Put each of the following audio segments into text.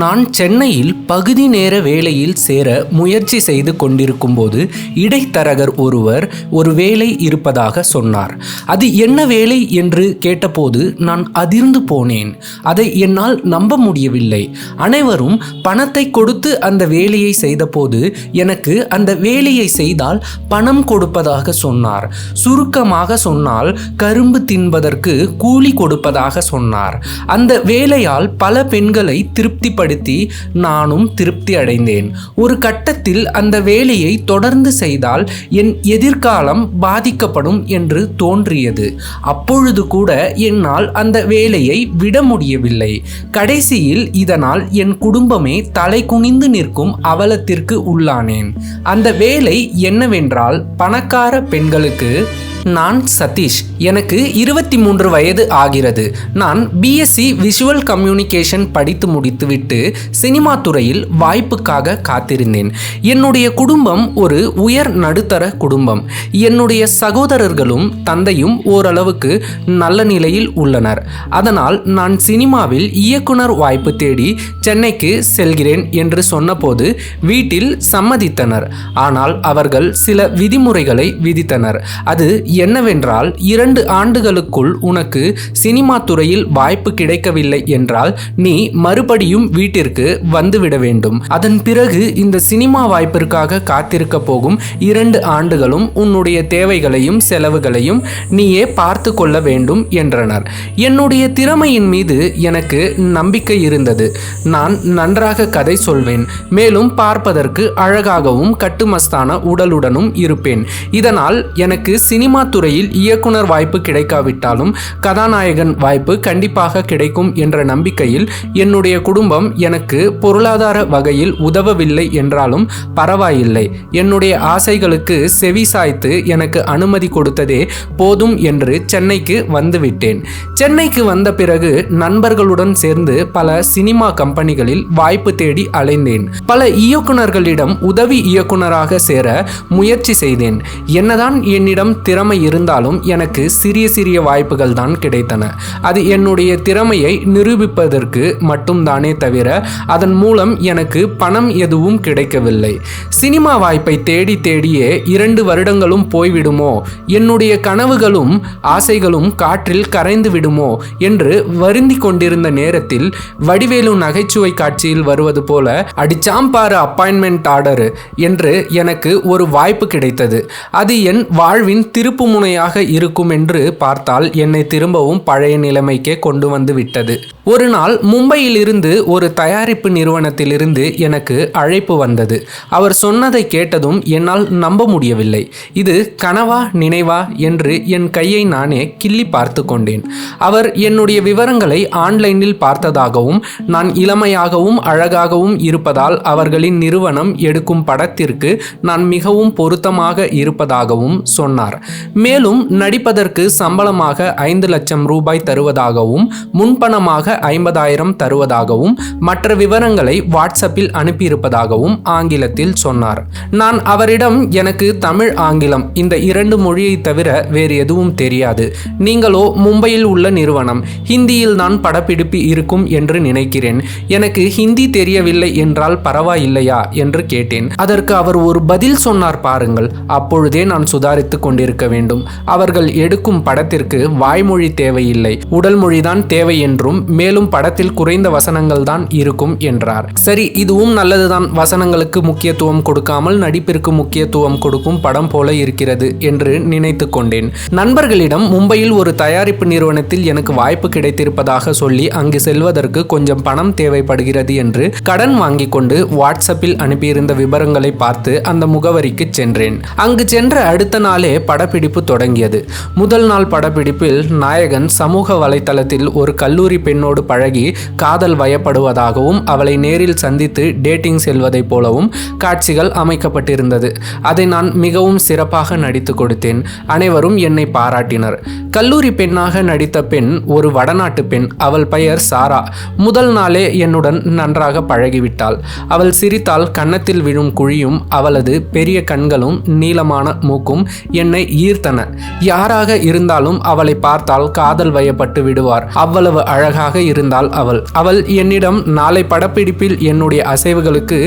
நான் சென்னையில் பகுதி நேர வேலையில் சேர முயற்சி செய்து கொண்டிருக்கும்போது இடைத்தரகர் ஒருவர் ஒரு வேலை இருப்பதாக சொன்னார். அது என்ன வேலை என்று கேட்டபோது நான் அதிர்ந்து போனேன். அதை என்னால் நம்ப முடியவில்லை. அனைவரும் பணத்தை கொடுத்து அந்த வேலையை செய்தபோது எனக்கு அந்த வேலையை செய்தால் பணம் கொடுப்பதாக சொன்னார். சுருக்கமாக சொன்னால் கரும்பு தின்பதற்கு கூலி கொடுப்பதாக சொன்னார். அந்த வேலையால் பல பெண்களை திருப்திப்படுத்தி நானும் திருப்தி அடைந்தேன். ஒரு கட்டத்தில் அந்த வேலையை தொடர்ந்து செய்தால் என் எதிர்காலம் பாதிக்கப்படும் என்று தோன்றியது. அப்பொழுது கூட என்னால் அந்த வேலையை விட முடியவில்லை. கடைசியில் இதனால் என் குடும்பமே தலை குனிந்து நிற்கும் அவலத்திற்கு உள்ளானேன். அந்த வேலை என்னவென்றால், பணக்கார பெண்களுக்கு. நான் சதீஷ். எனக்கு 23 வயது ஆகிறது. நான் பிஎஸ்சி விஷுவல் கம்யூனிகேஷன் படித்து முடித்துவிட்டு சினிமா துறையில் வாய்ப்புக்காக காத்திருந்தேன். என்னுடைய குடும்பம் ஒரு உயர் நடுத்தர குடும்பம். என்னுடைய சகோதரர்களும் தந்தையும் ஓரளவுக்கு நல்ல நிலையில் உள்ளனர். அதனால் நான் சினிமாவில் இயக்குனர் வாய்ப்பு தேடி சென்னைக்கு செல்கிறேன் என்று சொன்னபோது வீட்டில் சம்மதித்தனர். ஆனால் அவர்கள் சில விதிமுறைகளை விதித்தனர். அது என்னவென்றால், 2 ஆண்டுகளுக்குள் உனக்கு சினிமா துறையில் வாய்ப்பு கிடைக்கவில்லை என்றால் நீ மறுபடியும் வீட்டிற்கு வந்துவிட வேண்டும். அதன் பிறகு இந்த சினிமா வாய்ப்பிற்காக காத்திருக்க போகும் 2 ஆண்டுகளும் உன்னுடைய தேவைகளையும் செலவுகளையும் நீயே பார்த்து கொள்ள வேண்டும் என்றனர். என்னுடைய திறமையின் மீது எனக்கு நம்பிக்கை இருந்தது. நான் நன்றாக கதை சொல்வேன். மேலும் பார்ப்பதற்கு அழகாகவும் கட்டுமஸ்தான உடலுடனும் இருப்பேன். இதனால் எனக்கு சினிமா துறையில் இயக்குனர் வாய்ப்பு கிடைக்காவிட்டாலும் கதாநாயகன் வாய்ப்பு கண்டிப்பாக கிடைக்கும் என்ற நம்பிக்கையில் என்னுடைய குடும்பம் எனக்கு பொருளாதார வகையில் உதவவில்லை என்றாலும் பரவாயில்லை, என்னுடைய ஆசைகளுக்கு செவி சாய்த்து எனக்கு அனுமதி கொடுத்ததே போதும் என்று சென்னைக்கு வந்துவிட்டேன். சென்னைக்கு வந்த பிறகு நண்பர்களுடன் சேர்ந்து பல சினிமா கம்பெனிகளில் வாய்ப்பு தேடி அலைந்தேன். பல இயக்குனர்களிடம் உதவி இயக்குனராக சேர முயற்சி செய்தேன். என்னதான் என்னிடம் திறமை இருந்தாலும் எனக்கு சிறிய சிறிய வாய்ப்புகள் தான் கிடைத்தன. அது என்னுடைய திறமையை நிரூபிப்பதற்கு மட்டும்தானே தவிர அதன் மூலம் எனக்கு பணம் எதுவும் கிடைக்கவில்லை. சினிமா வாய்ப்பை தேடி தேடியே 2 வருடங்களும் போய்விடுமோ, என்னுடைய கனவுகளும் ஆசைகளும் காற்றில் கரைந்து விடுமோ என்று வருந்தி கொண்டிருந்த நேரத்தில் வடிவேலு நகைச்சுவை காட்சியில் வருவது போல அடிச்சாம்பாரு அப்பாயின்மெண்ட் ஆர்டர் என்று எனக்கு ஒரு வாய்ப்பு கிடைத்தது. அது என் வாழ்வின் திருப்பு முனையாக இருக்கும் என்று பார்த்தால் என்னை திரும்பவும் பழைய நிலைமைக்கே கொண்டு வந்து விட்டது. ஒரு நாள் மும்பையில் இருந்து ஒரு தயாரிப்பு நிறுவனத்திலிருந்து எனக்கு அழைப்பு வந்தது. அவர் சொன்னதை கேட்டதும் என்னால் நம்ப முடியவில்லை. இது கனவா நினைவா என்று என் கையை நானே கிள்ளி பார்த்து கொண்டேன். அவர் என்னுடைய விவரங்களை ஆன்லைனில் பார்த்ததாகவும் நான் இளமையாகவும் அழகாகவும் இருப்பதால் அவர்களின் நிறுவனம் எடுக்கும் படத்திற்கு நான் மிகவும் பொருத்தமாக இருப்பதாகவும் சொன்னார். மேலும் நடிப்பதற்கு சம்பளமாக 5 லட்சம் ரூபாய் தருவதாகவும் முன்பணமாக 50,000 தருவதாகவும் மற்ற விவரங்களை வாட்ஸ்அப்பில் அனுப்பியிருப்பதாகவும் ஆங்கிலத்தில் சொன்னார். நான் அவரிடம் எனக்கு தமிழ் ஆங்கிலம் இந்த 2 மொழியை தவிர வேறு எதுவும் தெரியாது. நீங்களோ மும்பையில் உள்ள நிறுவனம், ஹிந்தியில் தான் படப்பிடிப்பு இருக்கும் என்று நினைக்கிறேன். எனக்கு ஹிந்தி தெரியவில்லை என்றால் பரவாயில்லையா என்று கேட்டேன். அதற்கு அவர் ஒரு பதில் சொன்னார் பாருங்கள். அப்பொழுதே நான் சுதாரித்து கொண்டிருக்க வேண்டும். அவர்கள் எடுக்கும் படத்திற்கு வாய்மொழி தேவையில்லை, உடல் மொழிதான் தேவை என்றும் மேலும் படத்தில் குறைந்த வசனங்கள் தான் இருக்கும் என்றார். சரி, இதுவும் நல்லதுதான். வசனங்களுக்கு முக்கியத்துவம் கொடுக்காமல் நடிப்பிற்கு முக்கியத்துவம் கொடுக்கும் படம் போல இருக்கிறது என்று நினைத்து கொண்டேன். நண்பர்களிடம் மும்பையில் ஒரு தயாரிப்பு நிறுவனத்தில் எனக்கு வாய்ப்பு கிடைத்திருப்பதாக சொல்லி அங்கு செல்வதற்கு கொஞ்சம் பணம் தேவைப்படுகிறது என்று கடன் வாங்கி கொண்டு வாட்ஸ்அப்பில் அனுப்பியிருந்த விவரங்களை பார்த்து அந்த முகவரிக்கு சென்றேன். அங்கு சென்ற அடுத்த நாளே படப்பிடிப்பு தொடங்கியது. முதல் நாள் படப்பிடிப்பில் நாயகன் சமூக வலைத்தளத்தில் ஒரு கல்லூரி பெண்ணோடு பழகி காதல் வயப்படுவதாகவும் அவளை நேரில் சந்தித்து டேட்டிங் செல்வதைப் போலவும் காட்சிகள் அமைக்கப்பட்டிருந்தது. அதை நான் மிகவும் சிறப்பாக நடித்து கொடுத்தேன். அனைவரும் என்னை பாராட்டினர். கல்லூரி பெண்ணாக நடித்த பெண் ஒரு வடநாட்டு பெண். அவள் பெயர் சாரா. முதல் நாளே என்னுடன் நன்றாக பழகிவிட்டாள். அவள் சிரித்தால் கன்னத்தில் விழும் குழியும் அவளது பெரிய கண்களும் நீளமான மூக்கும் என்னை ஈர்த்து ஈர்த்தன. யாராக இருந்தாலும் அவளை பார்த்தால் காதல் வயப்பட்டு விடுவார். அவ்வளவு அழகாக இருந்தாள் அவள் என்னிடம் நாளை படப்பிடிப்பில் என்னுடைய அசைவுகளுக்கு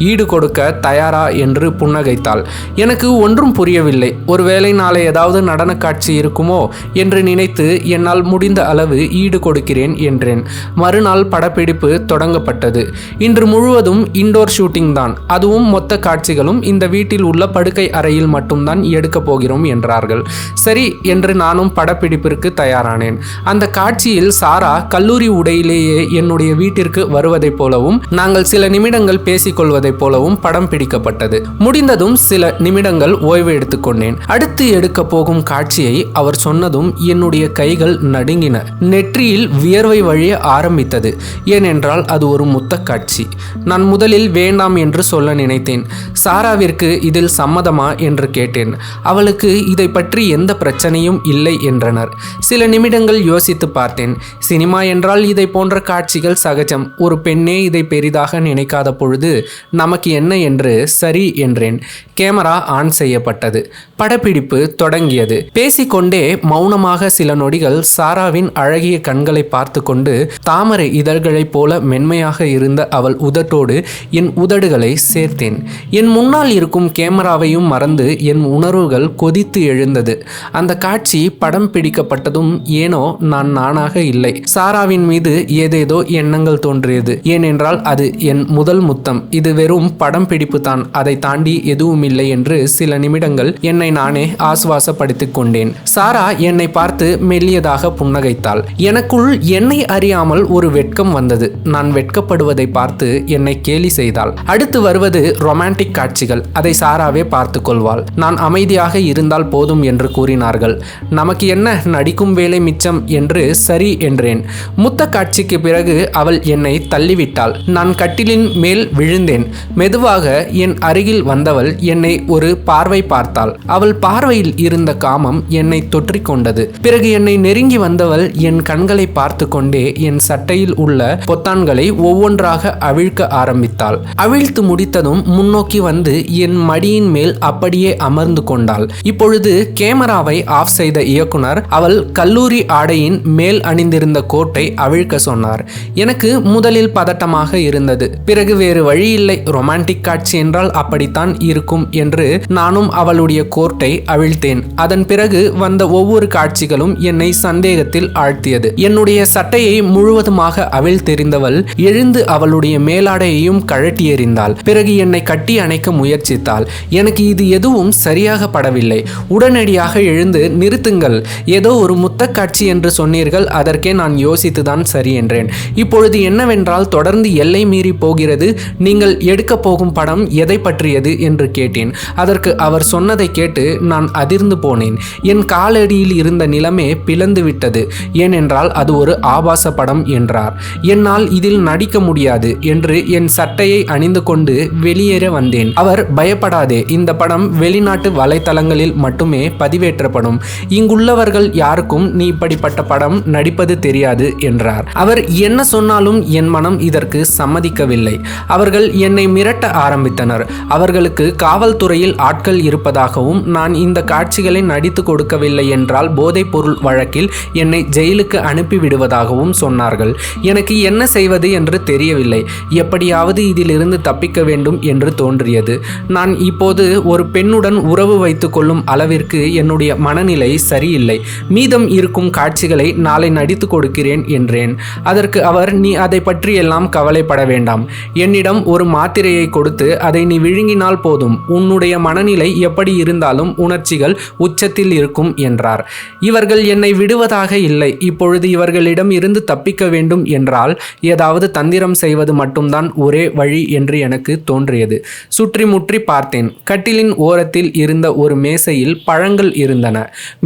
ஈடு கொடுக்க தயாரா என்று புன்னகைத்தாள். எனக்கு ஒன்றும் புரியவில்லை. ஒருவேளை நாளை ஏதாவது நடன காட்சி இருக்குமோ என்று நினைத்து என்னால் முடிந்த அளவு ஈடு கொடுக்கிறேன் என்றேன். மறுநாள் படப்பிடிப்பு தொடங்கப்பட்டது. இன்று முழுவதும் இன்டோர் ஷூட்டிங் தான். அதுவும் மொத்த காட்சிகளும் இந்த வீட்டில் உள்ள படுக்கை அறையில் மட்டும்தான் எடுக்க போகிறோம் என்றார்கள். சரி என்று நானும் படப்பிடிப்பிற்கு தயாரானேன். அந்த காட்சியில் சாரா கல்லூரி உடையிலேயே என்னுடைய வீட்டிற்கு வருவதைப் போலவும் நாங்கள் சில நிமிடங்கள் பேசிக்கொள்வதைப் போலவும் படம் பிடிக்கப்பட்டது. முடிந்ததும் சில நிமிடங்கள் ஓய்வு எடுத்துக்கொண்டேன். அடுத்து எடுக்க போகும் காட்சியை அவர் சொன்னதும் என்னுடைய கைகள் நடுங்கின. நெற்றியில் வியர்வை வழிய ஆரம்பித்தது. ஏனென்றால் அது ஒரு முத்த காட்சி. நான் முதலில் வேண்டாம் என்று சொல்ல நினைத்தேன். சாராவிற்கு இதில் சம்மதமா என்று கேட்டேன். அவளுக்கு இதை பற்றி எந்த பிரச்சனையும் இல்லை என்றனர். சில நிமிடங்கள் யோசித்து பார்த்தேன். சினிமா என்றால் இதை போன்ற காட்சிகள் சகஜம். ஒரு பெண்ணே இதை பெரிதாக நினைக்காத பொழுது நமக்கு என்ன என்று சரி என்றேன். கேமரா ஆன் செய்யப்பட்டது. படப்பிடிப்பு தொடங்கியது. பேசிக்கொண்டே மௌனமாக சில நொடிகள் சாராவின் அழகிய கண்களை பார்த்து கொண்டு தாமரை இதழ்களைப் போல மென்மையாக இருந்த அவள் உதட்டோடு என் உதடுகளை சேர்த்தேன். என் முன்னால் இருக்கும் கேமராவையும் மறந்து என் உணர்வுகள் கொதித்து எழுந்தது. அந்த காட்சி படம் பிடிக்கப்பட்டதும் ஏனோ நான் நானாக இல்லை. சாராவின் மீது ஏதேதோ எண்ணங்கள் தோன்றியது. ஏனென்றால் அது என் முதல் முத்தம். இது வெறும் படம் பிடிப்பு தான், அதை தாண்டி எதுவும் இல்லை என்று சில நிமிடங்கள் என்னை நானே ஆசுவாசப்படுத்திக் கொண்டேன். சாரா என்னை பார்த்து மெல்லியதாக புன்னகைத்தாள். எனக்குள் என்னை அறியாமல் ஒரு வெட்கம் வந்தது. நான் வெட்கப்படுவதை பார்த்து என்னை கேலி செய்தாள். அடுத்து வருவது ரொமான்டிக் காட்சிகள். அதை சாராவே பார்த்து கொள்வாள். நான் அமைதியாக இருந்தால் போதும் என்று கூறினார்கள். நமக்கு என்ன, நடிக்கும் வேலை மிச்சம் என்று சரி என்றேன். முத்த காட்சிக்கு பிறகு அவள் என்னை தள்ளிவிட்டாள். நான் கட்டிலின் மேல் விழுந்தேன். மெதுவாக என் அருகில் வந்தவள் என்னை ஒரு பார்வை பார்த்தாள். அவள் பார்வையில் இருந்த காமம் என்னை தொற்றிக்கொண்டது. பிறகு என்னை நெருங்கி வந்தவள் என் கண்களை பார்த்து கொண்டே என் சட்டையில் உள்ள பொத்தான்களை ஒவ்வொன்றாக அவிழ்க்க ஆரம்பித்தாள். அவிழ்த்து முடித்ததும் முன்னோக்கி வந்து என் மடியின் மேல் அப்படியே அமர்ந்து கொண்டாள். இப்பொழுது கேமராவை ஆஃப் செய்த இயக்குனர் அவள் கல்லூரி ஆடையின் மேல் அணிந்திருந்த கோட்டை அவிழ்க்க சொன்னார். எனக்கு முதலில் பதட்டமாக இருந்தது. பிறகு வேறு வழியில்லை, ரொமான்டிக் காட்சி என்றால் அப்படித்தான் இருக்கும் என்று நானும் அவளுடைய கோட்டை அவிழ்த்தேன். அதன் பிறகு வந்த ஒவ்வொரு காட்சிகளும் என்னை சந்தேகத்தில் ஆழ்த்தியது. என்னுடைய சட்டையை முழுவதுமாக அவிழ்த்தெறிந்தவள் எழுந்து அவளுடைய மேலாடையையும் கழட்டி எறிந்தாள். பிறகு என்னை கட்டி அணைக்க முயற்சித்தாள். எனக்கு இது எதுவும் சரியாக படவில்லை. உடனடியாக எழுந்து நிறுத்துங்கள், ஏதோ ஒரு முத்த காட்சி என்று சொன்னீர்கள், அதற்கே நான் யோசித்துதான் சரி என்றேன். இப்பொழுது என்னவென்றால் தொடர்ந்து எல்லை மீறி போகிறது. நீங்கள் எடுக்க போகும் படம் எதை பற்றியது என்று கேட்டேன். அதற்கு அவர் சொன்னதை கேட்டு நான் அதிர்ந்து போனேன். என் காலடியில் இருந்த நிலமே பிளந்து விட்டது. ஏனென்றால் அது ஒரு ஆபாச படம் என்றார். என்னால் இதில் நடிக்க முடியாது என்று என் சட்டையை அணிந்து கொண்டு வெளியேற வந்தேன். அவர் பயப்படாதே, இந்த படம் வெளிநாட்டு வலைத்தளங்களில் மட்டுமே பதிவேற்றப்படும். இங்குள்ளவர்கள் யாருக்கும் நீ இப்படிப்பட்ட படம் நடிப்பது தெரியாது என்றார். அவர் என்ன சொன்னாலும் என் மனம் இதற்கு சம்மதிக்கவில்லை. அவர்கள் என்னை மிரட்ட ஆரம்பித்தனர். அவர்களுக்கு காவல்துறையில் ஆட்கள் இருப்பதாகவும் நான் இந்த காட்சிகளை நடித்து கொடுக்கவில்லை என்றால் போதைப் பொருள் வழக்கில் என்னை ஜெயிலுக்கு அனுப்பிவிடுவதாகவும் சொன்னார்கள். எனக்கு என்ன செய்வது என்று தெரியவில்லை. எப்படியாவது இதிலிருந்து தப்பிக்க வேண்டும் என்று தோன்றியது. நான் இப்போது ஒரு பெண்ணுடன் உறவு வைத்துக் கொள்ளும் அளவிற்கு என்னுடைய மனநிலை சரியில்லை. மீதம் இருக்கும் காட்சிகளை நாளை நடித்து கொடுக்கிறேன் என்றேன். அதற்கு அவர், நீ அதை பற்றி எல்லாம் கவலைப்பட வேண்டாம். என்னிடம் ஒரு மாத்திரையை கொடுத்து அதை நீ விழுங்கினால் போதும். உன்னுடைய மனநிலை எப்படி இருந்தாலும் உணர்ச்சிகள் உச்சத்தில் இருக்கும் என்றார். இவர்கள் என்னை விடுவதாக இல்லை. இப்பொழுது இவர்களிடம் இருந்து தப்பிக்க வேண்டும் என்றால் ஏதாவது தந்திரம் செய்வது மட்டும்தான் ஒரே வழி என்று எனக்கு தோன்றியது. சுற்றி முற்றி பார்த்தேன். கட்டிலின் ஓரத்தில் இருந்த ஒரு மேசையில் பழங்கள் இருந்தன.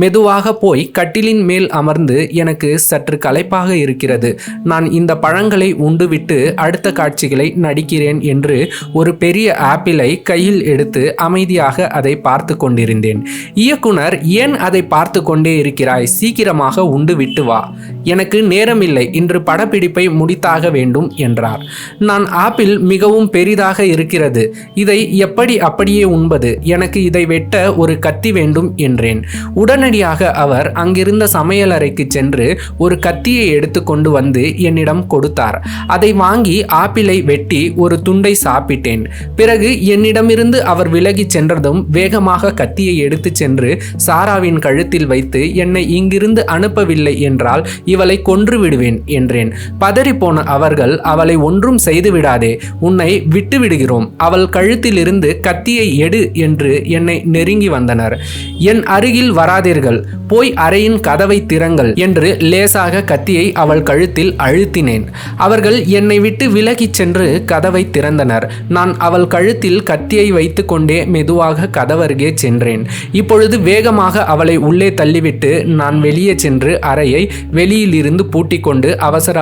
மெதுவாக போய் கட்டிலின் மேல் அமர்ந்து, எனக்கு சற்று களைப்பாக இருக்கிறது, நான் இந்த பழங்களை உண்டுவிட்டு அடுத்த காட்சிகளை நடிக்கிறேன் என்று ஒரு பெரிய ஆப்பிளை கையில் எடுத்து அமைதியாக அதை பார்த்து கொண்டிருந்தேன். இயக்குனர், ஏன் அதை பார்த்து கொண்டே இருக்கிறாய்? சீக்கிரமாக உண்டு விட்டு வா. எனக்கு நேரமில்லை, இன்று படப்பிடிப்பை முடித்தாக வேண்டும் என்றார். நான், ஆப்பிள் மிகவும் பெரிதாக இருக்கிறது, இதை எப்படி அப்படியே உண்பது? எனக்கு இதை வெட்ட ஒரு கத்தி வேண்டும் வேண்டும் என்றேன். உடனடியாக அவர் அங்கிருந்த சமையலறைக்கு சென்று ஒரு கத்தியை எடுத்து கொண்டு வந்து என்னிடம் கொடுத்தார். அதை வாங்கி ஆப்பிளை வெட்டி ஒரு துண்டை சாப்பிட்டேன். பிறகு என்னிடமிருந்து அவர் விலகி சென்றதும் வேகமாக கத்தியை எடுத்து சென்று சாராவின் கழுத்தில் வைத்து என்னை இங்கிருந்து அனுப்பவில்லை என்றால் இவளை கொன்று விடுவேன் என்றேன். பதறிப்போன அவர்கள், அவளை ஒன்றும் செய்து விடாதே, உன்னை விட்டு விடுகிறோம், அவள் கழுத்திலிருந்து கத்தியை எடு என்று என்னை நெருங்கி வந்தனர். என் அருகில் வராதீர்கள், போய் அறையின் கதவை திறங்கள் என்று லேசாக கத்தியை அவள் கழுத்தில் அழுத்தினேன். அவர்கள் என்னை விட்டு விலகிச் சென்று கதவை திறந்தனர். நான் அவள் கழுத்தில் கத்தியை வைத்து கொண்டே மெதுவாக கதவருகே சென்றேன். இப்பொழுது வேகமாக அவளை உள்ளே தள்ளிவிட்டு நான் வெளியே சென்று அறையை வெளியில் இருந்து பூட்டிக் கொண்டு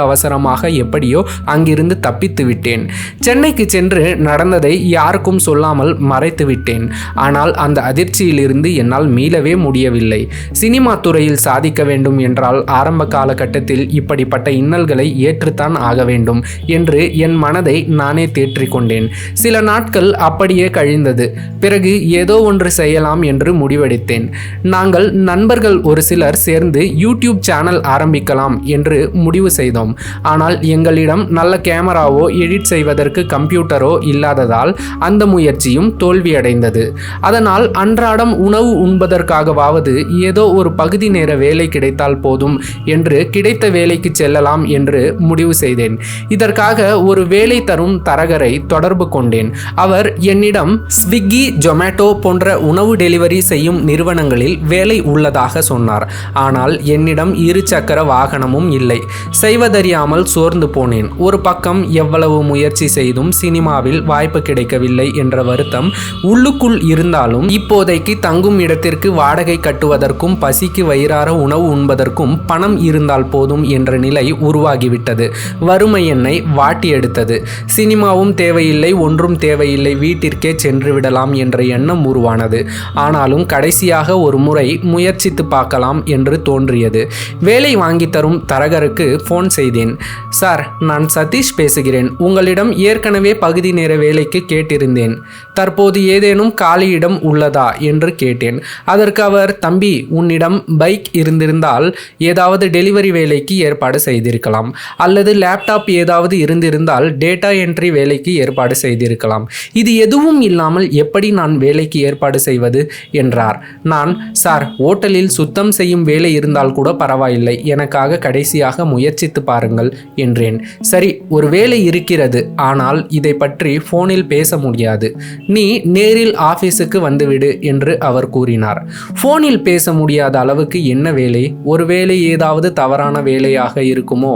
அவசரமாக எப்படியோ அங்கிருந்து தப்பித்து விட்டேன். சென்னைக்கு சென்று நடந்ததை யாருக்கும் சொல்லாமல் மறைத்து விட்டேன். ஆனால் அந்த அதிர்ச்சியிலிருந்து என்னால் மீளவே முடியவில்லை. சினிமா துறையில் சாதிக்க வேண்டும் என்றால் ஆரம்ப காலகட்டத்தில் இப்படிப்பட்ட இன்னல்களை ஏற்றுத்தான் ஆக வேண்டும் என்று என் மனதை நானே தேற்றிக்கொண்டேன். சில நாட்கள் அப்படியே கழிந்தது. பிறகு ஏதோ ஒன்று செய்யலாம் என்று முடிவெடுத்தேன். நாங்கள் நண்பர்கள் ஒரு சிலர் சேர்ந்து யூடியூப் சேனல் ஆரம்பிக்கலாம் என்று முடிவு செய்தோம். ஆனால் எங்களிடம் நல்ல கேமராவோ எடிட் செய்வதற்கு கம்ப்யூட்டரோ இல்லாததால் அந்த முயற்சியும் தோல்வியடைந்தது. அதனால் அன்றாடம் உணவு உண்பதற்காகவாவது ஏதோ ஒரு பகுதி நேர வேலை கிடைத்தால் போதும் என்று கிடைத்த வேலைக்கு செல்லலாம் என்று முடிவு செய்தேன். இதற்காக ஒரு வேலை தரும் தரகரை தொடர்பு கொண்டேன். அவர் என்னிடம் ஸ்விக்கி, ஜொமேட்டோ போன்ற உணவு டெலிவரி செய்யும் நிறுவனங்களில் வேலை உள்ளதாக சொன்னார். ஆனால் என்னிடம் இரு சக்கர வாகனமும் இல்லை. செய்வதறியாமல் சோர்ந்து போனேன். ஒரு பக்கம் எவ்வளவு முயற்சி செய்தும் சினிமாவில் வாய்ப்பு கிடைக்கவில்லை என்ற வருத்தம் உள்ளுக்குள் இருந்தாலும் இப்போதைக்கு தங்கும் இடத்திற்கு வாடகை கட்டுவதற்கும் பசிக்கு வயிறார உணவு உண்பதற்கும் பணம் இருந்தால் போதும் என்ற நிலை உருவாகிவிட்டது. வறுமை என்னை வாட்டி எடுத்தது. சினிமாவும் தேவையில்லை, ஒன்றும் தேவையில்லை, வீட்டிற்கே சென்று விடலாம் என்ற எண்ணம் உருவானது. ஆனாலும் கடைசியாக ஒரு முறை முயற்சித்து பார்க்கலாம் என்று தோன்றியது. வேலை வாங்கி தரும் தரகருக்கு ஃபோன் செய்தேன். சார், நான் சதீஷ் பேசுகிறேன். உங்களிடம் ஏற்கனவே பகுதி நேர வேலைக்கு கேட்டிருந்தேன். தற்போது ஏதேனும் காலியிடம் உள்ளதா என்று கேட்டேன். அதற்கு அவர், தம்பி, உன்னிடம் பைக் இருந்திருந்தால் ஏதாவது டெலிவரி வேலைக்கு ஏற்பாடு செய்திருக்கலாம், அல்லது லேப்டாப் ஏதாவது இருந்திருந்தால் டேட்டா என்ட்ரி வேலைக்கு ஏற்பாடு செய்திருக்கலாம். இது எதுவும் இல்லாமல் எப்படி நான் வேலைக்கு ஏற்பாடு செய்வது என்றார். நான், சார், ஓட்டலில் சுத்தம் செய்யும் வேலை இருந்தால் கூட பரவாயில்லை, எனக்காக கடைசியாக முயற்சித்து பாருங்கள் என்றேன். சரி, ஒரு வேலை இருக்கிறது, ஆனால் இதை பற்றி போனில் பேச முடியாது. நீ நேரில் ஆபீஸுக்கு வந்துவிடு என்று அவர் கூறினார். போனில் பேச முடியாத அளவுக்கு என்ன வேலை? ஒருவேளை ஏதாவது தவறான வேலையாக இருக்குமோ?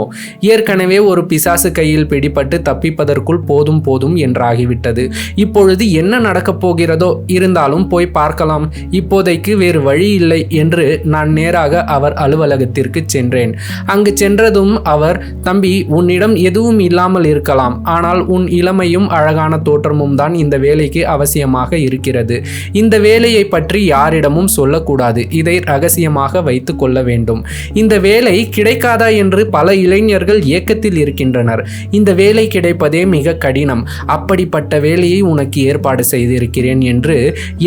ஏற்கனவே ஒரு பிசாசு கையில் பிடிபட்டு தப்பிப்பதற்குள் போதும் என்றாகிவிட்டது. இப்பொழுது என்ன நடக்கப் போகிறதோ, இருந்தாலும் போய் பார்க்கலாம், இப்போதைக்கு வேறு வழி இல்லை என்று நான் நேராக அவர் அலுவலகத்திற்கு சென்றேன். அங்கு சென்றதும் அவர், தம்பி, உன்னிடம் எதுவும் இல்லாமல் இருக்கலாம், ஆனால் உன் இளமையும் அழகான தோற்றமும் தான் இந்த வேலைக்கு அவசியமாக இருக்கிறது. இந்த வேலையை பற்றி யாரிடமும் சொல்லக்கூடாது, இதை ரகசியமாக வைத்துக் கொள்ள வேண்டும். இந்த வேலை கிடைக்காதா என்று பல இளைஞர்கள் ஏக்கத்தில் இருக்கின்றனர். இந்த வேலை கிடைப்பதே மிக கடினம். அப்படிப்பட்ட வேலையை உனக்கு ஏற்பாடு செய்திருக்கிறேன் என்று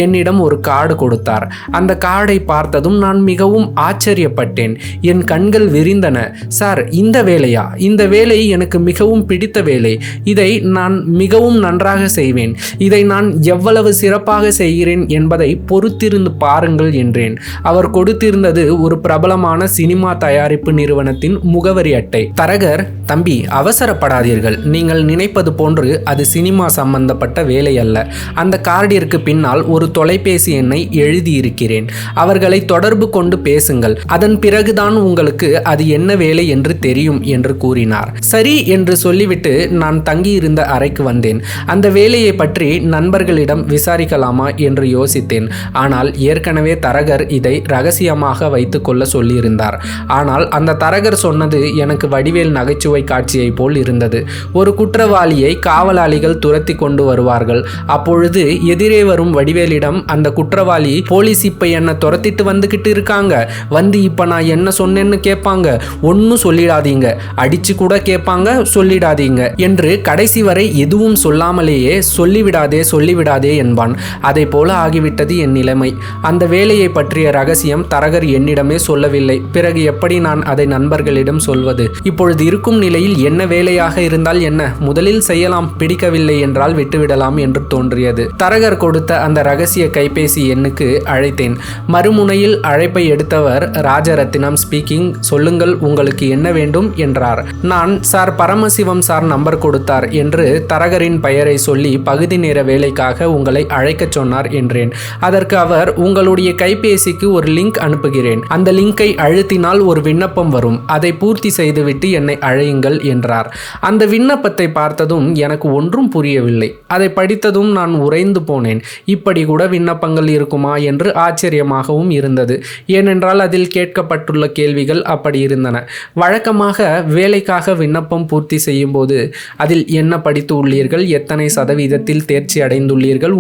என்னிடம் ஒரு கார்டு கொடுத்தார். அந்த கார்டை பார்த்ததும் நான் மிகவும் ஆச்சரியப்பட்டேன். என் கண்கள் விரிந்தன. சார், இந்த வேலையா? இந்த வேலை எனக்கு மிகவும் பிடித்த வேலை. இதை நான் மிகவும் நன்றாக செய்வேன். இதை நான் எவ்வளவு சிறப்பாக செய்கிறேன் என்பதை பொறுத்திருந்து பாருங்கள் என்றேன். அவர் கொடுத்திருந்தது ஒரு பிரபலமான சினிமா தயாரிப்பு நிறுவனத்தின் முகவரி அட்டை. தரகர், தம்பி, அவசரப்படாதீர்கள், நீங்கள் நினைப்பது போன்று அது சினிமா சம்பந்தப்பட்ட வேலை அல்ல. அந்த கார்டிற்கு பின்னால் ஒரு தொலைபேசி எண்ணை எழுதியிருக்கிறேன். அவர்களை தொடர்பு கொண்டு பேசுங்கள், அதன் பிறகுதான் உங்களுக்கு அது என்ன வேலை என்று தெரியும் என்று கூறினார். சரி என்று சொல்லிவிட்டு நான் தங்கியிருந்த அறைக்கு வந்தேன். அந்த வேலையை பற்றி நண்பர்களிடம் விசாரிக்கலாமா என்று யோசித்தேன். ஆனால் ஏற்கனவே தரகர் இதை ரகசியமாக வைத்துக் கொள்ள சொல்லியிருந்தார். ஆனால் அந்த தரகர் சொன்னது எனக்கு வடிவேல் நகைச்சுவை காட்சியை போல் இருந்தது. ஒரு குற்றவாளியை காவலாளிகள் துரத்தி கொண்டு வருவார்கள். அப்பொழுது எதிரே வரும் வடிவேலிடம், அந்த குற்றவாளி, போலீஸ் இப்ப என்ன துரத்திட்டு வந்துகிட்டு இருக்காங்க, வந்து இப்ப நான் என்ன சொன்னேன்னு கேட்பாங்க, ஒன்னும் சொல்லிடாதீங்க, அடிச்சு கூட கேட்பாங்க, சொல்லிடாதீங்க என்று கடைசி வரை எதுவும் சொல்லாமலேயே சொல்லிவிடாதே என்பான். அதை போல ஆகிவிட்டது என் நிலைமை. அந்த வேலையை பற்றிய ரகசியம் தரகர் என்னிடமே சொல்லவில்லை. பிறகு எப்படி நான் அதை நண்பர்களிடம் சொல்வது? இப்பொழுது இருக்கும் நிலையில் என்ன வேலையாக இருந்தால் என்ன, முதலில் செய்யலாம், பிடிக்கவில்லை என்றால் விட்டுவிடலாம் என்று தோன்றியது. தரகர் கொடுத்த அந்த ரகசிய கைபேசி எண்ணுக்கு அழைத்தேன். மறுமுனையில் அழைப்பை எடுத்தவர், ராஜரத்தினம் ஸ்பீக்கிங், சொல்லுங்கள் உங்களுக்கு என்ன வேண்டும் என்றார். நான், சார் பரமசிவம் சார் நம்பர் கொடுத்தார் என்று தரகரின் பெயரை சொல்லி பகுதி நேர வேலைக்காக உங்களை அழைக்கச் சொன்னார் என்றேன். அதற்கு அவர், உங்களுடைய கைபேசிக்கு ஒரு லிங்க் அனுப்புகிறேன், அந்த லிங்கை அழுத்தினால் ஒரு விண்ணப்பம் வரும், அதை பூர்த்தி செய்துவிட்டு என்னை அழையுங்கள் என்றார். அந்த விண்ணப்பத்தை பார்த்ததும் எனக்கு ஒன்றும் புரியவில்லை. அதை படித்ததும் நான் உறைந்து போனேன். இப்படி கூட விண்ணப்பங்கள் இருக்குமா என்று ஆச்சரியமாகவும் இருந்தது. ஏனென்றால் அதில் கேட்கப்பட்டுள்ள கேள்விகள் அப்படி இருந்தன. வழக்கமாக வேலைக்காக விண்ணப்பம் பூர்த்தி செய்யும் போது அதில் என்ன படித்து உள்ளீர்கள், எத்தனை சதவீதத்தில் தேர்ச்சி அடைந்துள்ளீர்கள்,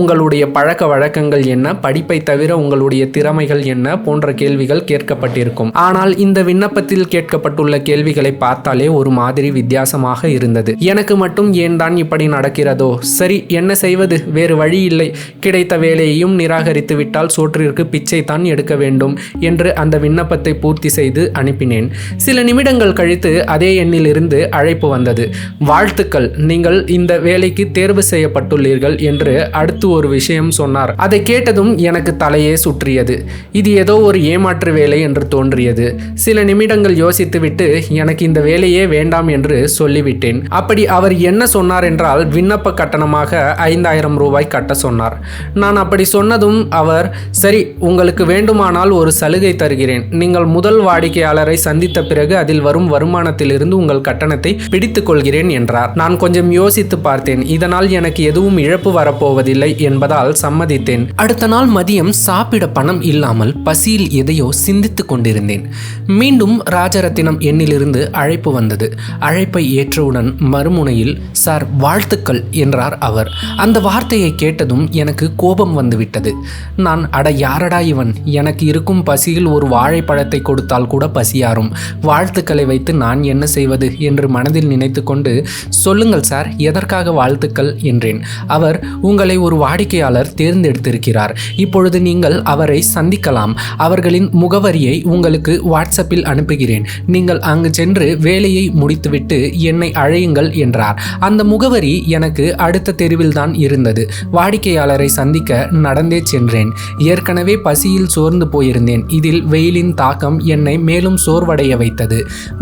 உங்களுடைய பழக்க வழக்கங்கள் என்ன, படிப்பை தவிர உங்களுடைய திறமைகள் என்ன போன்ற கேள்விகள் கேட்கப்பட்டிருக்கும். ஆனால் இந்த விண்ணப்பத்தில் கேட்கப்பட்டுள்ள கேள்விகளை பார்த்தாலே ஒரு மாதிரி வித்தியாசமாக இருந்தது. எனக்கு மட்டும் ஏன் தான் இப்படி நடக்கிறதோ? சரி, என்ன செய்வது, வேறு வழி இல்லை. கிடைத்த வேலையையும் நிராகரித்து விட்டால் சோற்றிற்கு பிச்சை தான் எடுக்க வேண்டும் என்று அந்த விண்ணப்பத்தை பூர்த்தி செய்து அனுப்பினேன். சில நிமிடங்கள் கழித்து அதே எண்ணிலிருந்து அழைப்பு வந்தது. வாழ்த்துக்கள், நீங்கள் இந்த வேலைக்கு தேர்வு செய்யப்பட்டுள்ளீர்கள் என்று அடுத்து ஒரு விஷயம் சொன்னார். அதை கேட்டதும் எனக்கு தலையே சுற்றியது. இது ஏதோ ஒரு ஏமாற்று வேலை என்று தோன்றியது. சில நிமிடங்கள் யோசித்துவிட்டு எனக்கு இந்த வேலையே வேண்டாம் என்று சொல்லிவிட்டேன். அப்படி அவர் என்ன சொன்னார் என்றால், விண்ணப்ப கட்டணமாக 5000 ரூபாய் கட்ட சொன்னார். நான் அப்படி சொன்னதும் அவர், சரி, உங்களுக்கு வேண்டுமானால் ஒரு சலுகை தருகிறேன், நீங்கள் முதல் வாடிக்கையாளரை சந்தித்த பிறகு அதில் வரும் வருமானத்திலிருந்து உங்கள் கட்டணத்தை பிடித்துக் கொள்கிறேன் என்றார். நான் கொஞ்சம் யோசித்து பார்த்தேன். இதனால் எனக்கு எதுவும் இழப்பு வரப்போவதில்லை என்பதால் சம்மதித்தேன். அடுத்த நாள் மதியம் சாப்பிட பணம் இல்லாமல் பசியில் எதையோ சிந்தித்துக் கொண்டிருந்தேன். மீண்டும் ராஜரத்தினம் எண்ணிலிருந்து அழைப்பு வந்தது. அழைப்பை ஏற்றவுடன் மறுமுனையில், சார் வாழ்த்துக்கள் என்றார் அவர். அந்த வார்த்தையை கேட்டதும் எனக்கு கோபம் வந்துவிட்டது. நான், அட யாரடா இவன், எனக்கு இருக்கும் பசியில் ஒரு வாழைப்பழத்தை கொடுத்தால் கூட பசியாரும், வாழ்த்துக்களை வைத்து நான் என்ன செய்வது என்று மனதில் நினைத்து கொண்டு, சொல்லுங்கள் சார், எதற்காக வாழ்த்துக்கள் என்றேன். அவர், உங்களை ஒரு வாடிக்கையாளர் தேர்ந்தெடுத்திருக்கிறார், இப்பொழுது நீங்கள் அவரை சந்திக்கலாம், அவர்களின் முகவரியை உங்களுக்கு வாட்ஸ்அப்பில் அனுப்புகிறேன், நீங்கள் அங்கு சென்று வேலையை முடித்துவிட்டு என்னை அழையுங்கள் என்றார். அந்த முகவரி எனக்கு அடுத்த தெருவில் தான் இருந்தது. வாடிக்கையாளரை சந்திக்க நடந்தே சென்றேன். ஏற்கனவே பசியில் சோர்ந்து போயிருந்தேன். இதில் வெயிலின் தாக்கம் என்னை மேலும் சோர்வடைய வைத்தது.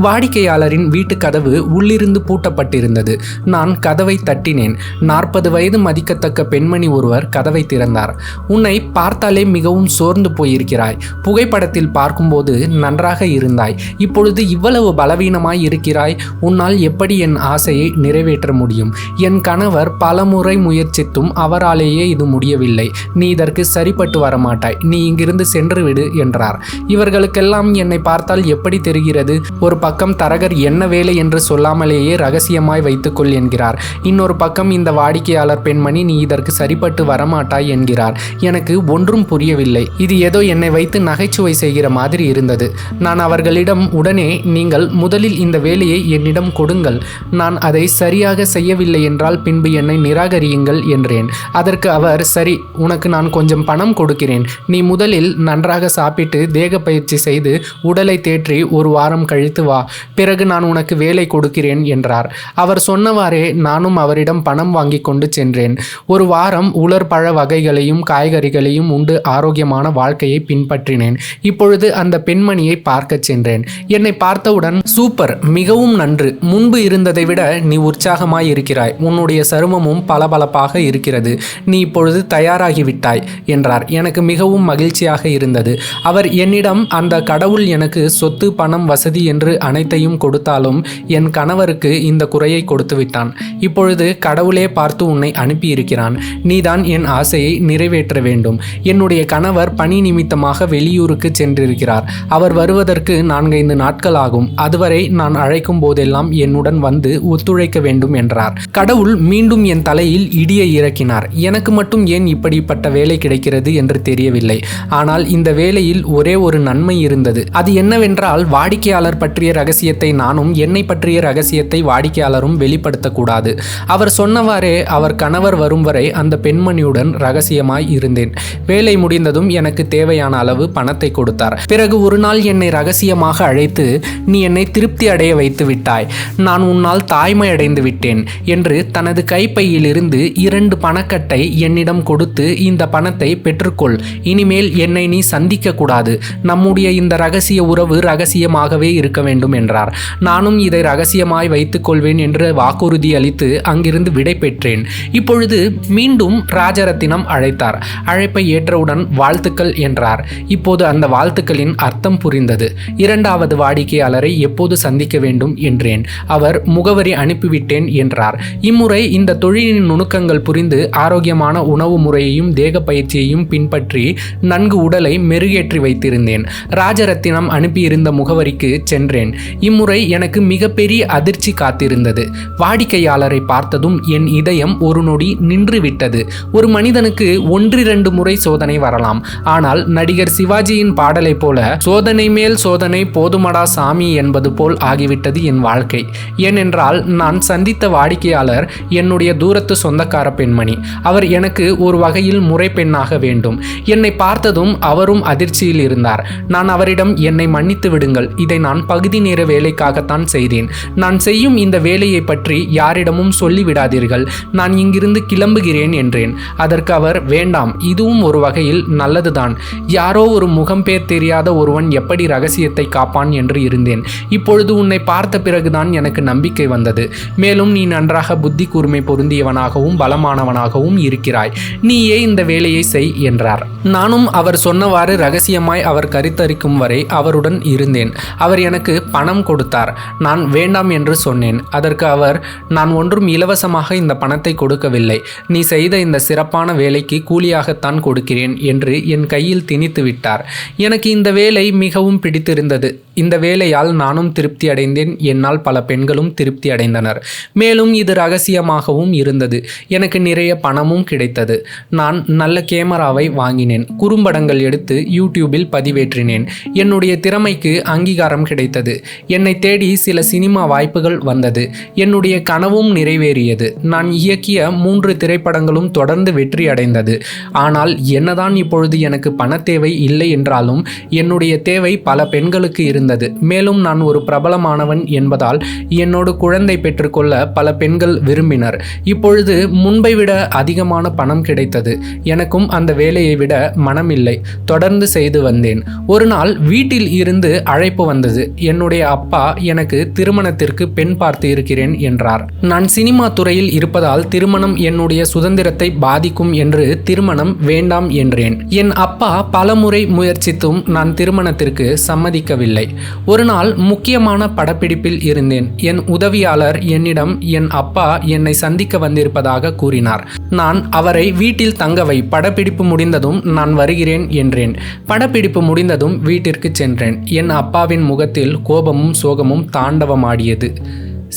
வாடிக்கையாளரின் வீட்டு கதவு உள்ளிருந்து பூட்டப்பட்டிருந்தது. நான் கதவை தட்டினேன். 40 வயது மதிக்கத்தக்க பெண்மணி ஒருவர் கதவை திறந்தார். உன்னை பார்த்தாலே மிகவும் சோர்ந்து போயிருக்கிறாய், புகைப்படத்தில் பார்க்கும்போது நன்றாக இருந்தாய், இப்பொழுது இவ்வளவு பலவீனமாய் இருக்கிறாய், உன்னால் எப்படி என் ஆசையை நிறைவேற்ற முடியும்? என் கணவர் பலமுறை முயற்சித்தும் அவராலேயே இது முடியவில்லை, நீ இதற்கு சரிப்பட்டு வரமாட்டாய், நீ இங்கிருந்து சென்று விடு என்றார். இவர்களுக்கெல்லாம் என்னை பார்த்தால் எப்படி தெரிகிறது? ஒரு பக்கம் தரகர் என்ன வேலை என்று சொல்லாமலேயே ரகசியமாய் வைத்துக்கொள் என்கிறார். இன்னொரு பக்கம் இந்த வாடிக்கையாளர் பெண்மணி நீ இதற்கு சரிப்பட்டு வரமாட்டாய் என்கிறார். எனக்கு ஒன்றும் புரியவில்லை. இது ஏதோ என்னை வைத்து நகைச்சுவை செய்கிற மாதிரி இருந்தது. நான் அவர்களிடம் உடனே, நீங்கள் முதலில் இந்த வேலையை என்னிடம் கொடுங்கள், நான் அதை சரியாக செய்யவில்லை என்றால் பின்பு என்னை நிராகரியுங்கள் என்றேன். அதற்கு அவர், சரி, உனக்கு நான் கொஞ்சம் பணம் கொடுக்கிறேன், நீ முதலில் நன்றாக சாப்பிட்டு தேக பயிற்சி செய்து உடலை தேற்றி ஒரு வாரம் கழித்து வா, பிறகு நான் உனக்கு வேலை கொடுக்கிறேன் என்றார். அவர் சொன்னவாறே நானும் அவரிடம் பணம் வாங்கி கொண்டு சென்றேன். ஒரு வாரம் உலர் பழ வகைகளையும் காய்கறிகளையும் உண்டு ஆரோக்கியமான வாழ்க்கையை பின்பற்றினேன். இப்பொழுது அந்த பெண்மணியை பார்க்க சென்றேன். என்னை பார்த்தவுடன், சூப்பர், மிகவும் நன்று, முன்பு இருந்ததை விட நீ உற்சாகமாய் இருக்கிறாய், உன்னுடைய சருமமும் பளபளப்பாக இருக்கிறது, நீ இப்பொழுது தயாராகிவிட்டாய் என்றார். எனக்கு மிகவும் மகிழ்ச்சியாக இருந்தது. அவர் என்னிடம், அந்த கடவுள் எனக்கு சொத்து பணம் வசதி என்று அனைத்தையும் கொடுத்தாலும் என் கணவருக்கு இந்த குறையை கொடுத்து விட்டான். இப்பொழுது கடவுளே பார்த்து உன்னை அனுப்பியிருக்கிறான், நீதான் என் ஆசையை நிறைவேற்ற வேண்டும். என்னுடைய கணவர் பணி நிமித்தமாக வெளியூருக்கு சென்றிருக்கிறார். அவர் வருவதற்கு 4-5 நாட்கள் ஆகும். அதுவரை நான் அழைக்கும் போதெல்லாம் என்னுடன் வந்து ஒத்துழைக்க வேண்டும் என்றார். கடவுள் மீண்டும் என் தலையில் இடியை இறக்கினார். எனக்கு மட்டும் ஏன் இப்படிப்பட்ட வேலை கிடைக்கிறது என்று தெரியவில்லை. ஆனால் இந்த வேலையில் ஒரே ஒரு நன்மை இருந்தது. அது என்னவென்றால், வாடிக்கையாளர் பற்றிய ரகசியத்தை நானும், என்னை பற்றிய ரகசியத்தை வாடிக்கையாளரும் வெளிப்படுத்தக்கூடாது. அவர் சொன்னவாறே அவர் கணவர் வரும் வரை அந்த பெண்மணியுடன் ரகசியமாய் இருந்தேன். வேலை முடிந்ததும் எனக்கு தேவையான அளவு பணத்தை கொடுத்தார். பிறகு ஒரு நாள் என்னை ரகசியமாக அழைத்து, நீ என்னை திருப்தி அடைய வைத்து விட்டாய், நான் உன்னால் தாய்மை அடைந்து விட்டேன் என்று தனது கைப்பையிலிருந்து 2 பணக்கட்டை என்னிடம் கொடுத்து, இந்த பணத்தை பெற்றுக்கொள், இனிமேல் என்னை நீ சந்திக்க கூடாது, நம்முடைய இந்த ரகசிய உறவு ரகசியமாகவே இருக்க வேண்டும் என்றார். நானும் இதை ரகசியமாய் வைத்துக் கொள்வேன் என்று வாக்குறுதி அளித்து அங்கிருந்து விடை பெற்றேன். இப்பொழுது மீண்டும் ராஜரத்தினம் அழைத்தார். அழைப்பை ஏற்றவுடன் வாழ்த்துக்கள் என்றார். இப்போது அந்த வாழ்த்துக்களின் அர்த்தம் புரிந்தது. 2வது வாடிக்கையாளரை எப்போது சந்திக்க வேண்டும் என்றேன். அவர் முகவரி அனுப்பிவிட்டேன் என்றார். இம்முறை இந்த தொழிலின் நுணுக்கங்கள் புரிந்து ஆரோக்கியமான உணவு முறையையும் தேக பயிற்சியையும் பின்பற்றி நன்கு உடலை மெருகேற்றி வைத்திருந்தேன். ராஜரத்தினம் அனுப்பியிருந்த முகவரிக்கு சென்றேன். இம்முறை எனக்கு மிகப்பெரிய அதிர்ச்சி காத்திருந்தது. வாடிக்கையாளரை பார்த்ததும் என் இதயம் ஒரு நொடி நின்று விட்டது. ஒரு மனிதனுக்கு 1-2 முறை சோதனை வரலாம். ஆனால் நடிகர் சிவாஜியின் பாடலை போல சோதனை மேல் சோதனை போதுமடா சாமி என்பது போல் ஆகிவிட்டது என் வாழ்க்கை. ஏனென்றால் நான் சந்தித்த வாடிக்கையாளர் என்னுடைய தூரத்து சொந்தக்கார பெண்மணி. அவர் எனக்கு ஒரு வகையில் முறை பெண்ணாக வேண்டும். என்னை பார்த்ததும் அவரும் அதிர்ச்சியில் இருந்தார். நான் அவரிடம், என்னை மன்னித்து விடுங்கள், இதை நான் பகுதி நேர வேலைக்காகத்தான் செய்தேன். நான் செய்யும் இந்த வேலையை பற்றி யாரிடமும் சொல்லிவிடாதீர்கள், நான் இங்கிருந்து கிளம்புகிறேன் என்றேன். அதற்கு அவர், வேண்டாம், இதுவும் ஒரு வகையில் நல்லதுதான். யாரோ ஒரு முகம் பேர் தெரியாத ஒருவன் எப்படி ரகசியத்தை காப்பான் என்று இருந்தேன். இப்பொழுது உன்னை பார்த்த பிறகுதான் எனக்கு நம்பிக்கை வந்தது. மேலும் நீ நன்றாக புத்தி கூர்மை பொருந்தியவனாகவும் பலமானவனாகவும் இருக்கிறாய். நீயே இந்த வேலையை செய் என்றார். நானும் அவர் சொன்னவாறு ரகசியமாய் அவர் கருத்தரிக்கும் வரை அவருடன் இருந்தேன். அவர் எனக்கு பணம் கொடுத்தார். நான் வேண்டாம் என்று சொன்னேன். அதற்கு அவர், நான் ஒன்றும் இலவசமாக இந்த பணத்தை கொடுக்கவில்லை, நீ செய்த இந்த சிறப்பான வேலைக்கு கூலியாகத்தான் கொடுக்கிறேன் என்று என் கையில் திணித்து விட்டார். எனக்கு இந்த வேலை மிகவும் பிடித்திருந்தது. இந்த வேலையால் நானும் திருப்தி அடைந்தேன். என்னால் பல பெண்களும் திருப்தி அடைந்தனர். மேலும் இது ரகசியமாகவும் இருந்தது. எனக்கு நிறைய பணமும் கிடைத்தது. நான் நல்ல கேமராவை வாங்கினேன். குறும்படங்கள் எடுத்து யூடியூபில் பதிவேற்றினேன். என்னுடைய திறமைக்கு அங்கீகாரம் கிடைத்தது. என்னை தேடி சில சினிமா வாய்ப்புகள் வந்தது. என்னுடைய கனவும் நிறைவேறியது. நான் இயக்கிய 3 திரைப்படங்களும் தொடர்ந்து வெற்றி அடைந்தது. ஆனால் என்னதான் இப்பொழுது எனக்கு பண தேவை இல்லை என்றாலும் என்னுடைய தேவை பல பெண்களுக்கு இருந்தது. மேலும் நான் ஒரு பிரபலமானவன் என்பதால் என்னோடு குழந்தை பெற்றுக்கொள்ள பல பெண்கள் விரும்பினர். இப்பொழுது முன்பை விட அதிகமான பணம் கிடைத்தது. எனக்கும் அந்த வேலையை விட மனமில்லை. தொடர்ந்து செய்து வந்தேன். ஒரு நாள் வீட்டில் இருந்து அழைப்பு வந்தது. என்னுடைய அப்பா எனக்கு திருமணத்திற்கு பெண் பார்த்து இருக்கிறேன் என்றார். நான் சினிமா துறையில் இருப்பதால் திருமணம் என்னுடைய சுதந்திரத்தை பாதிக்கும் என்று திருமணம் வேண்டாம் என்றேன். என் அப்பா பலமுறை முயற்சித்தும் நான் திருமணத்திற்கு சம்மதிக்கவில்லை. ஒரு நாள் முக்கியமான படப்பிடிப்பில் இருந்தேன். என் உதவியாளர் என்னிடம் என் அப்பா என்னை சந்திக்க வந்திருப்பதாக கூறினார். நான் அவரை வீட்டில் தங்கவை, படப்பிடிப்பு முடிந்ததும் நான் வருகிறேன் என்றேன். படப்பிடிப்பு முடிந்ததும் வீட்டிற்கு சென்றேன். என் அப்பாவின் முகத்தில் கோபமும் சோகமும் தாண்டவமாடியது.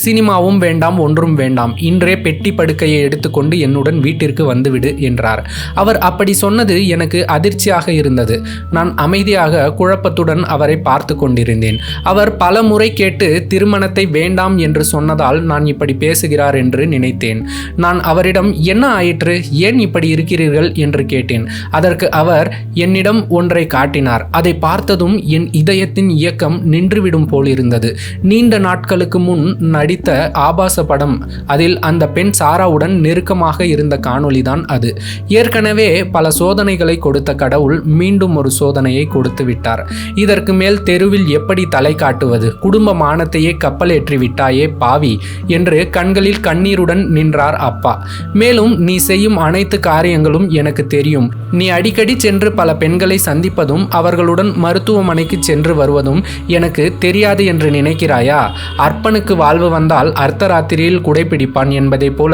சினிமாவும் வேண்டாம், ஒன்றும் வேண்டாம், இன்றே பெட்டி படுக்கையை எடுத்துக்கொண்டு என்னுடன் வீட்டிற்கு வந்துவிடு என்றார். அவர் அப்படி சொன்னது எனக்கு அதிர்ச்சியாக இருந்தது. நான் அமைதியாக குழப்பத்துடன் அவரை பார்த்து கொண்டிருந்தேன். அவர் பல முறை கேட்டு திருமணத்தை வேண்டாம் என்று சொன்னதால் நான் இப்படி பேசுகிறார் என்று நினைத்தேன். நான் அவரிடம், என்ன ஆயிற்று, ஏன் இப்படி இருக்கிறீர்கள் என்று கேட்டேன். அதற்கு அவர் என்னிடம் ஒன்றை காட்டினார். அதை பார்த்ததும் என் இதயத்தின் இயக்கம் நின்றுவிடும் போலிருந்தது. நீண்ட நாட்களுக்கு முன் நடித்த ஆபாச படம், அதில் அந்த பெண் சாராவுடன் நெருக்கமாக இருந்த காணொளிதான் அது. ஏற்கனவே பல சோதனைகளை கொடுத்த கடவுள் மீண்டும் ஒரு சோதனையை கொடுத்து விட்டார். இதற்கு மேல் தெருவில் எப்படி தலை காட்டுவது, குடும்ப மானத்தையே கப்பலேற்றி விட்டாயே பாவி என்று கண்களில் கண்ணீருடன் நின்றார் அப்பா. மேலும், நீ செய்யும் அனைத்து காரியங்களும் எனக்கு தெரியும். நீ அடிக்கடி சென்று பல பெண்களை சந்திப்பதும் அவர்களுடன் மருத்துவமனைக்கு சென்று வருவதும் எனக்கு தெரியாது என்று நினைக்கிறாயா? அற்பனுக்கு வாழ்வு வந்தால் அர்த்தராத்திரியில் குடைப்பிடிப்பான் என்பதை போல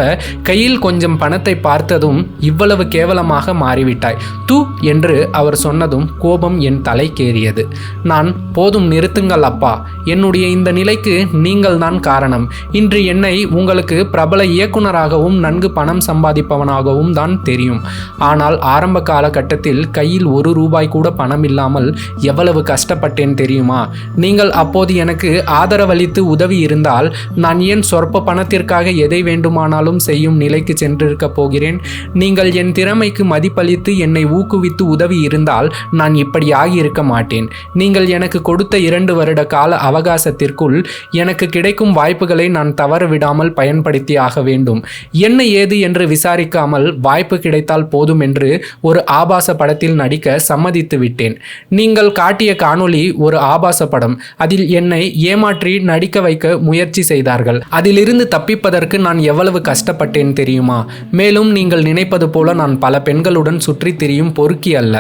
கையில் கொஞ்சம் பணத்தை பார்த்ததும் இவ்வளவு கேவலமாக மாறிவிட்டாய் தூ என்று அவர் சொன்னதும் கோபம் என் தலைக்கேறியது. நான், போதும் நிறுத்துங்கள் அப்பா, என்னுடைய இந்த நிலைக்கு நீங்கள் தான் காரணம். இன்று என்னை உங்களுக்கு பிரபல இயக்குனராகவும் நன்கு பணம் சம்பாதிப்பவனாகவும் தான் தெரியும். ஆனால் ஆரம்ப காலகட்டத்தில் கையில் 1 ரூபாய் கூட பணம் இல்லாமல் எவ்வளவு கஷ்டப்பட்டேன் தெரியுமா? நீங்கள் அப்போது எனக்கு ஆதரவளித்து உதவி இருந்தால் நான் ஏன் சொற்ப பணத்திற்காக எதை வேண்டுமானாலும் செய்யும் நிலைக்கு சென்றிருக்க போகிறேன்? நீங்கள் என் திறமைக்கு மதிப்பளித்து என்னை ஊக்குவித்து உதவி இருந்தால் நான் இப்படி ஆகியிருக்க மாட்டேன். நீங்கள் எனக்கு கொடுத்த 2 வருட கால அவகாசத்திற்குள் எனக்கு கிடைக்கும் வாய்ப்புகளை நான் தவறவிடாமல் பயன்படுத்தி ஆக வேண்டும். என்ன ஏது என்று விசாரிக்காமல் வாய்ப்பு கிடைத்தால் போதும் என்று ஒரு ஆபாச படத்தில் நடிக்க சம்மதித்து விட்டேன். நீங்கள் காட்டிய காணொளி ஒரு ஆபாச படம். அதில் என்னை ஏமாற்றி நடிக்க வைக்க முயற்சி செய்தார்கள். அதிலிருந்து தப்பிப்பதற்கு நான் எவ்வளவு கஷ்டப்பட்டேன் தெரியுமா? மேலும் நீங்கள் நினைப்பது போல நான் பல பெண்களுடன் சுற்றி திரியும் பொறுக்கி அல்ல.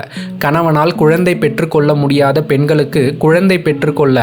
கணவனால் குழந்தை பெற்றுக்கொள்ள முடியாத பெண்களுக்கு குழந்தை பெற்றுக்கொள்ள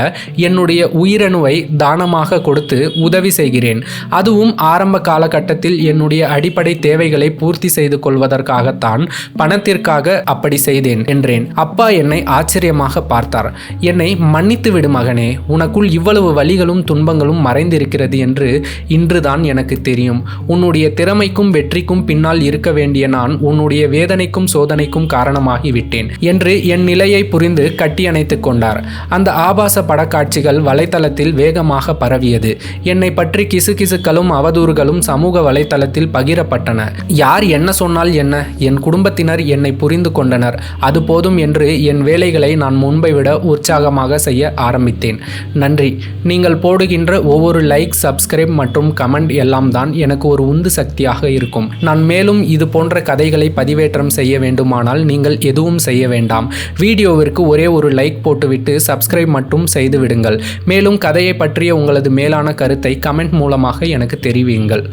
என்னுடைய உயிரணுவை தானமாக கொடுத்து உதவி செய்கிறேன். அதுவும் ஆரம்ப காலகட்டத்தில் என்னுடைய அடிப்படை தேவைகளை பூர்த்தி செய்து கொள்வதற்காகத்தான், பணத்திற்காக அப்படி செய்தேன் என்றேன். அப்பா என்னை ஆச்சரியமாக பார்த்தார். என்னை மன்னித்து விடு மகனே, உனக்குள் இவ்வளவு வலிகளும் துன்பங்களும் மறைந்திருக்கிறது என்று இன்றுதான் எனக்கு தெரியும். உன்னுடைய திறமைக்கும் வெற்றிக்கும் பின்னால் இருக்க வேண்டிய நான் உன்னுடைய வேதனைக்கும் சோதனைக்கும் காரணமாகிவிட்டேன் என்று என் நிலையை புரிந்து கட்டியணைத்துக் கொண்டார். அந்த ஆபாச படக்காட்சிகள் வலைத்தளத்தில் வேகமாக பரவியது. என்னை பற்றி கிசுகிசுக்களும் அவதூறுகளும் சமூக வலைத்தளத்தில் பகிரப்பட்டன. யார் என்ன சொன்னால் என்ன, என் குடும்பத்தினர் என்னை புரிந்து கொண்டனர். அது போதும் என்று என் வேலைகளை நான் முன்பை விட உற்சாகமாக செய்ய ஆரம்பித்தேன். நன்றி. நீங்கள் போடுகின்ற ஒவ்வொரு லைக், சப்ஸ்கிரைப் மற்றும் கமெண்ட் எல்லாம் தான் எனக்கு ஒரு உந்து சக்தியாக இருக்கும். நான் மேலும் இது போன்ற கதைகளை பதிவேற்றம் செய்ய வேண்டுமானால் நீங்கள் எதுவும் செய்ய வேண்டாம். வீடியோவிற்கு ஒரே ஒரு லைக் போட்டுவிட்டு சப்ஸ்கிரைப் மட்டும் செய்து விடுங்கள். மேலும் கதையை பற்றிய உங்களது மேலான கருத்தை கமெண்ட் மூலமாக எனக்கு தெரிவியுங்கள்.